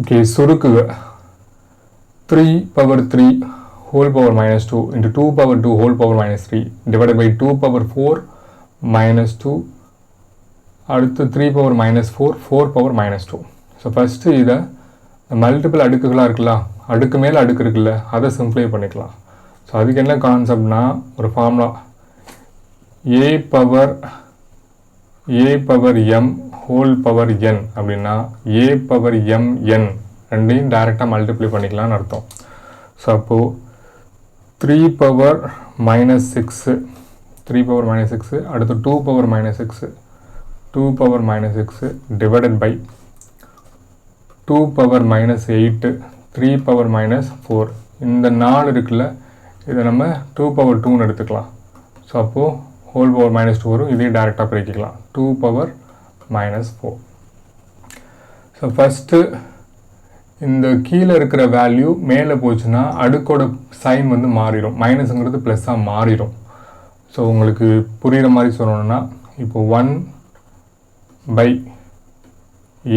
Okay, சுருக்குக 3 power 3 whole power minus 2 into 2 power 2 whole power minus 3 divided by 2 power 4 minus 2 அடுத்து 3 power minus 4 4 power minus 2. So first இதை multiple அடுக்குகளாக இருக்குல்ல, அடுக்கு மேலே அடுக்கு இருக்குல்ல, அதை சிம்ப்ளை பண்ணிக்கலாம். ஸோ அதுக்கு என்ன கான்செப்ட்னா, ஒரு formula a power m whole power n அப்படின்னா a பவர் m n ரெண்டையும் டைரெக்டாக மல்டிப்ளை பண்ணிக்கலாம்னு அர்த்தம். ஸோ அப்போது 3 power minus 6 அடுத்து 2 power minus 6 divided by 2 power minus 8 3 power minus 4. இந்த 4 இருக்குல்ல, இதை நம்ம 2 power 2ன்னு எடுத்துக்கலாம். ஸோ அப்போது ஹோல் பவர் minus 2 வரும், இதையும் டைரெக்டாக பிரிக்கலாம் 2 power minus 4. ஸோ ஃபஸ்ட்டு இந்த கீழே இருக்கிற வேல்யூ மேலே போச்சுன்னா அடுக்கோட சைன் வந்து மாறிடும், மைனஸுங்கிறது ப்ளஸ்ஸாக மாறிடும். ஸோ உங்களுக்கு புரிகிற மாதிரி சொல்லணும்னா, இப்போ 1 by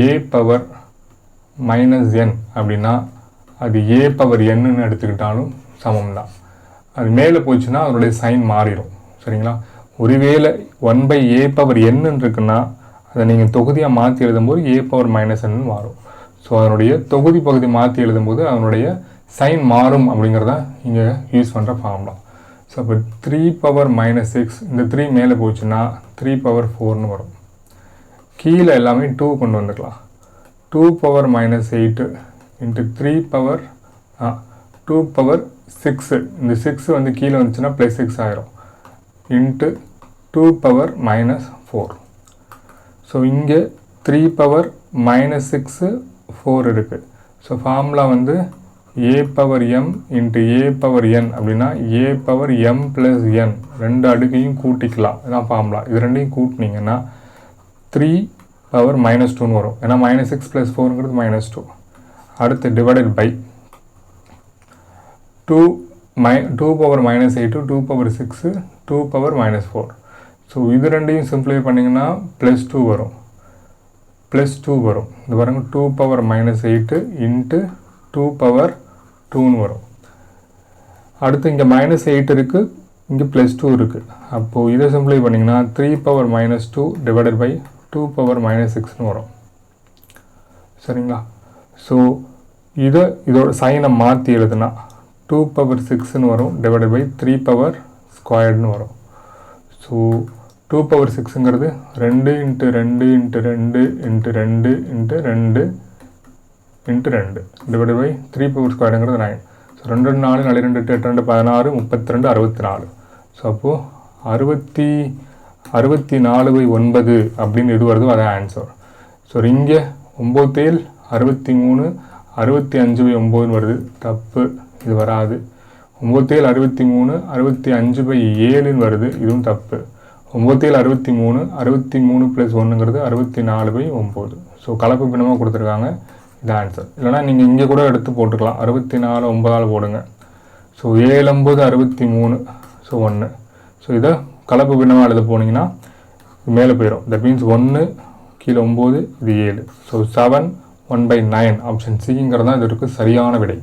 a power minus n அப்படின்னா அது a பவர் nன்னு எடுத்துக்கிட்டாலும் சமம் தான். அது மேலே போச்சுன்னா அதனுடைய சைன் மாறிடும். சரிங்களா? ஒருவேளை 1 by a பவர் n இருக்குன்னா அதை நீங்கள் தொகுதியாக மாற்றி எழுதும்போது a பவர் மைனஸ் n மாறும். ஸோ அதனுடைய தொகுதி பகுதி மாற்றி எழுதும்போது அதனுடைய சைன் மாறும் அப்படிங்கிறத இங்கே யூஸ் பண்ணுற ஃபார்முலா. ஸோ அப்போ 3 power minus 6 இந்த 3 மேலே போச்சுன்னா 3 power 4ன்னு வரும். கீழே எல்லாமே 2 கொண்டு வந்துக்கலாம். 2 power minus 8 into 3 power 2 power 6, இந்த 6 வந்து கீழே வந்துச்சுன்னா ப்ளஸ் 6 ஆயிரும், இன்ட்டு 2 power minus 4. ஸோ இங்கே 3 power minus 6 4 இருக்குது. ஸோ ஃபார்முலா வந்து a power m into a power n அப்படின்னா a power m plus n ரெண்டு அடுக்கையும் கூட்டிக்கலாம். இதுதான் ஃபார்முலா. இது ரெண்டையும் கூட்டினீங்கன்னா 3 பவர் minus 2ன்னு வரும். ஏன்னா minus 6 ப்ளஸ் 4ங்கிறது minus 2. அடுத்து divided by 2 power minus 8 2 power 6 2 power minus 4. So இது ரெண்டையும் சிம்ப்ளிஃபை பண்ணிங்கன்னா ப்ளஸ் 2 வரும். இது பாருங்க 2 பவர் minus 8 இன்ட்டு 2 பவர் 2ன்னு வரும். அடுத்து இங்கே minus 8 இருக்குது, இங்கே ப்ளஸ் 2 இருக்குது. அப்போது இதை சிம்ப்ளிஃபை பண்ணிங்கன்னா 3 power minus 2 divided by 2 power minus 6ன்னு வரும். சரிங்களா? ஸோ இதோட சைனை மாற்றி எழுதுனா 2 பவர் 6ன்னு வரும் டிவைடட் பை 3 பவர் ஸ்கொயர்டுன்னு வரும். ஸோ 2 பவர் 6ங்கிறது 2 into 2 into 2 into 2 into 2 into 2 divided by 3 power ஸ்கொயர்டுங்கிறது 9. ஸோ 2 4 4 2 8 2 16 32 64. ஸோ அப்போது 64/9 அப்படின்னு எது வருதோ அதான் ஆன்சர். ஸோ இங்கே 9 63 65/9 வருது, தப்பு, இது வராது. 9 63 65/7 வருது, இதுவும் தப்பு. 9 63 63 + 1ங்கிறது 64/9. ஸோ கலப்பு பின்னமாக கொடுத்துருக்காங்க, இது ஆன்சர். இல்லைனா நீங்கள் இங்கே கூட எடுத்து போட்டுக்கலாம், 64 9ஆல் போடுங்க. So 7 9 63, so 1. ஸோ இதை கலப்பு பின்னமாக எழுத போனீங்கன்னா மேலே போயிடும். தட் மீன்ஸ் 1 கீழே 9 இது 7. ஸோ 7 1/9 ஆப்ஷன் சிங்கிறது தான் இதற்கு சரியான விடை.